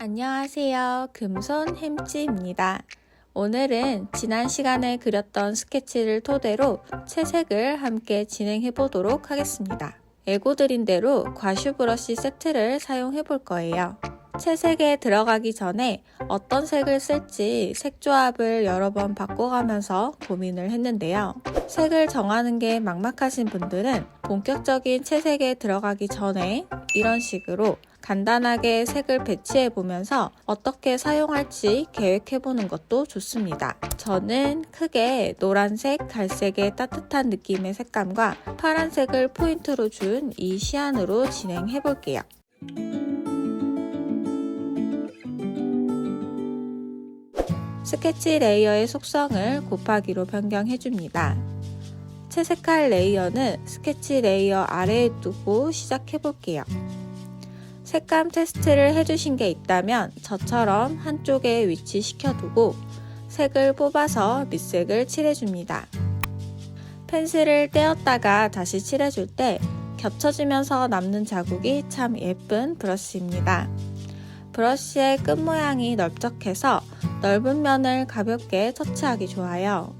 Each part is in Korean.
안녕하세요. 금손 햄찌입니다. 오늘은 지난 시간에 그렸던 스케치를 토대로 채색을 함께 진행해 보도록 하겠습니다. 예고드린 대로 과슈 브러쉬 세트를 사용해 볼 거예요. 채색에 들어가기 전에 어떤 색을 쓸지 색 조합을 여러 번 바꿔가면서 고민을 했는데요. 색을 정하는 게 막막하신 분들은 본격적인 채색에 들어가기 전에 이런 식으로 간단하게 색을 배치해 보면서 어떻게 사용할지 계획해 보는 것도 좋습니다. 저는 크게 노란색, 갈색의 따뜻한 느낌의 색감과 파란색을 포인트로 준 이 시안으로 진행해 볼게요. 스케치 레이어의 속성을 곱하기로 변경해 줍니다. 채색할 레이어는 스케치 레이어 아래에 두고 시작해 볼게요. 색감 테스트를 해주신 게 있다면 저처럼 한쪽에 위치시켜 두고 색을 뽑아서 밑색을 칠해줍니다. 펜슬을 떼었다가 다시 칠해줄 때 겹쳐지면서 남는 자국이 참 예쁜 브러쉬입니다. 브러쉬의 끝 모양이 넓적해서 넓은 면을 가볍게 터치하기 좋아요.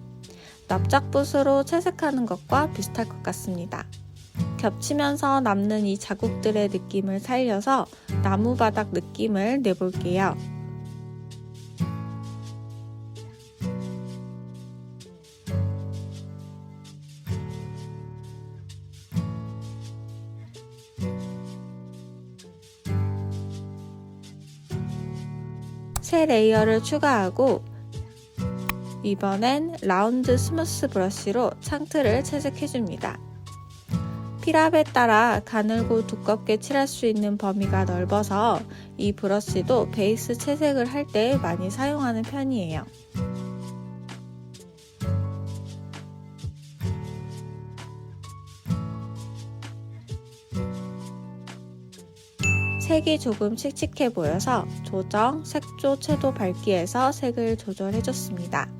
납작붓으로 채색하는 것과 비슷할 것 같습니다. 겹치면서 남는 이 자국들의 느낌을 살려서 나무바닥 느낌을 내볼게요. 새 레이어를 추가하고 이번엔 라운드 스무스 브러쉬로 창틀을 채색해줍니다. 필압에 따라 가늘고 두껍게 칠할 수 있는 범위가 넓어서 이 브러쉬도 베이스 채색을 할 때 많이 사용하는 편이에요. 색이 조금 칙칙해 보여서 조정, 색조, 채도 밝기에서 색을 조절해줬습니다.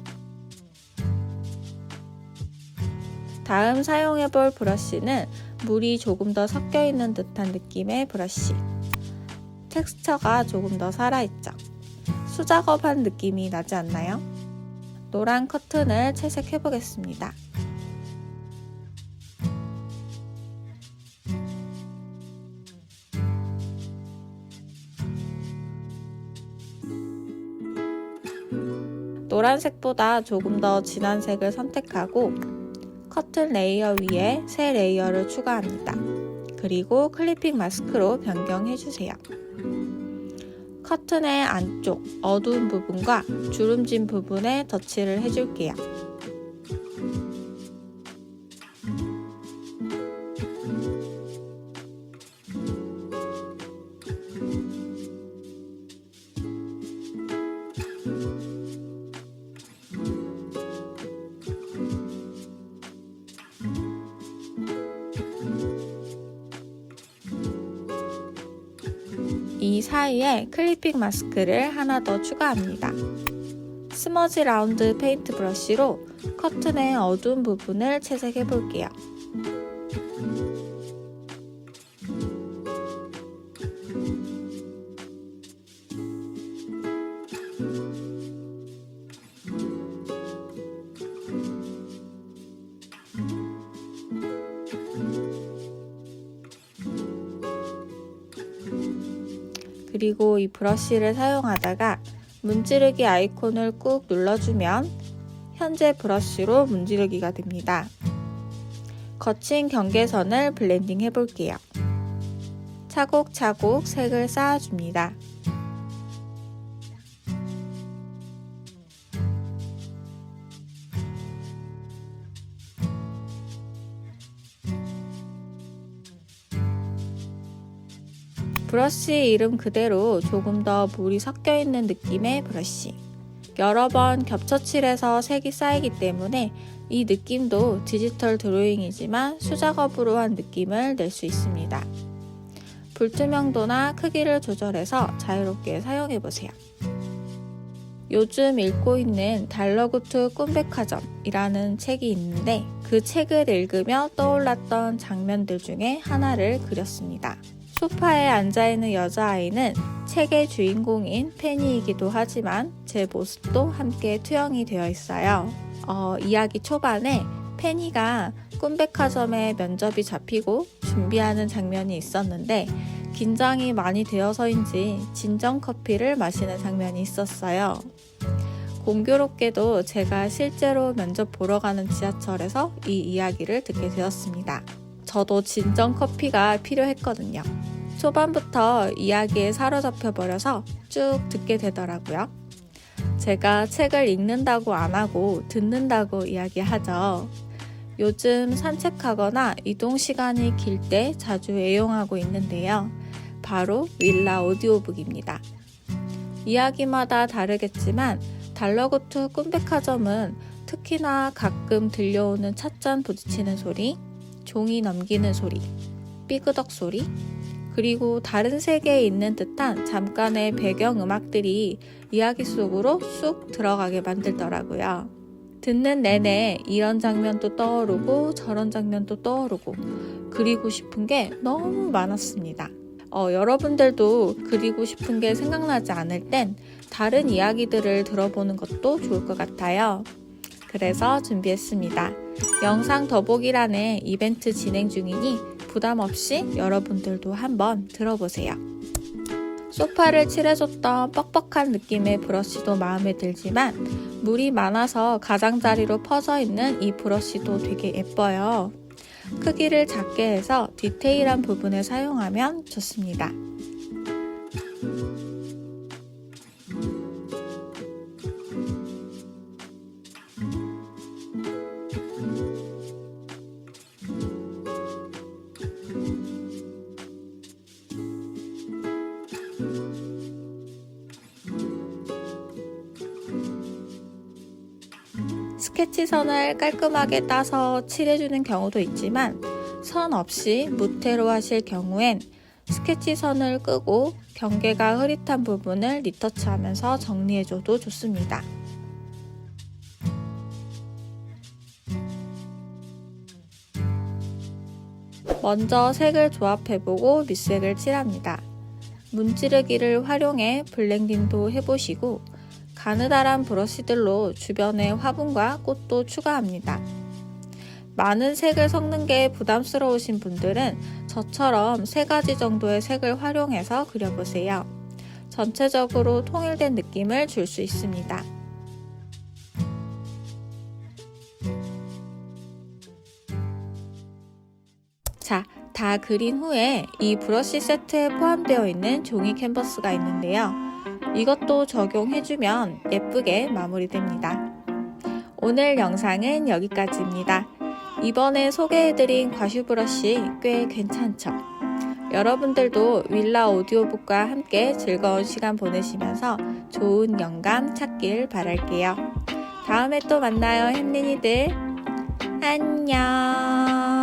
다음 사용해볼 브러쉬는 물이 조금 더 섞여있는 듯한 느낌의 브러쉬. 텍스처가 조금 더 살아있죠? 수작업한 느낌이 나지 않나요? 노란 커튼을 채색해보겠습니다. 노란색보다 조금 더 진한 색을 선택하고 커튼 레이어 위에 새 레이어를 추가합니다. 그리고 클리핑 마스크로 변경해주세요. 커튼의 안쪽 어두운 부분과 주름진 부분에 덧칠을 해줄게요. 이 사이에 클리핑 마스크를 하나 더 추가합니다. 스머지 라운드 페인트 브러쉬로 커튼의 어두운 부분을 채색해 볼게요. 그리고 이 브러쉬를 사용하다가 문지르기 아이콘을 꾹 눌러주면 현재 브러쉬로 문지르기가 됩니다. 거친 경계선을 블렌딩 해볼게요. 차곡차곡 색을 쌓아줍니다. 브러쉬 이름 그대로 조금 더 물이 섞여있는 느낌의 브러쉬. 여러 번 겹쳐칠해서 색이 쌓이기 때문에 이 느낌도 디지털 드로잉이지만 수작업으로 한 느낌을 낼 수 있습니다. 불투명도나 크기를 조절해서 자유롭게 사용해보세요. 요즘 읽고 있는 달러구트 꿈백화점이라는 책이 있는데 그 책을 읽으며 떠올랐던 장면들 중에 하나를 그렸습니다. 소파에 앉아있는 여자아이는 책의 주인공인 페니이기도 하지만 제 모습도 함께 투영이 되어 있어요. 이야기 초반에 페니가 꿈백화점에 면접이 잡히고 준비하는 장면이 있었는데 긴장이 많이 되어서인지 진정 커피를 마시는 장면이 있었어요. 공교롭게도 제가 실제로 면접 보러 가는 지하철에서 이 이야기를 듣게 되었습니다. 저도 진정 커피가 필요했거든요. 초반부터 이야기에 사로잡혀 버려서 쭉 듣게 되더라고요. 제가 책을 읽는다고 안 하고 듣는다고 이야기하죠. 요즘 산책하거나 이동 시간이 길 때 자주 애용하고 있는데요. 바로 윌라 오디오북입니다. 이야기마다 다르겠지만 달러구트 꿈백화점은 특히나 가끔 들려오는 찻잔 부딪히는 소리, 종이 넘기는 소리, 삐그덕 소리, 그리고 다른 세계에 있는 듯한 잠깐의 배경음악들이 이야기 속으로 쑥 들어가게 만들더라고요. 듣는 내내 이런 장면도 떠오르고 저런 장면도 떠오르고 그리고 싶은 게 너무 많았습니다. 여러분들도 그리고 싶은 게 생각나지 않을 땐 다른 이야기들을 들어보는 것도 좋을 것 같아요. 그래서 준비했습니다. 영상 더보기란에 이벤트 진행 중이니 부담 없이 여러분들도 한번 들어보세요. 소파를 칠해줬던 뻑뻑한 느낌의 브러쉬도 마음에 들지만 물이 많아서 가장자리로 퍼져 있는 이 브러쉬도 되게 예뻐요. 크기를 작게 해서 디테일한 부분에 사용하면 좋습니다. 스케치선을 깔끔하게 따서 칠해주는 경우도 있지만 선 없이 무태로 하실 경우엔 스케치선을 끄고 경계가 흐릿한 부분을 리터치하면서 정리해줘도 좋습니다. 먼저 색을 조합해보고 밑색을 칠합니다. 문지르기를 활용해 블렌딩도 해보시고 가느다란 브러쉬들로 주변에 화분과 꽃도 추가합니다. 많은 색을 섞는 게 부담스러우신 분들은 저처럼 3가지 정도의 색을 활용해서 그려보세요. 전체적으로 통일된 느낌을 줄 수 있습니다. 자, 다 그린 후에 이 브러쉬 세트에 포함되어 있는 종이 캔버스가 있는데요. 이것도 적용해주면 예쁘게 마무리됩니다. 오늘 영상은 여기까지입니다. 이번에 소개해드린 과슈 브러쉬 꽤 괜찮죠? 여러분들도 윌라 오디오북과 함께 즐거운 시간 보내시면서 좋은 영감 찾길 바랄게요. 다음에 또 만나요, 햄린이들. 안녕.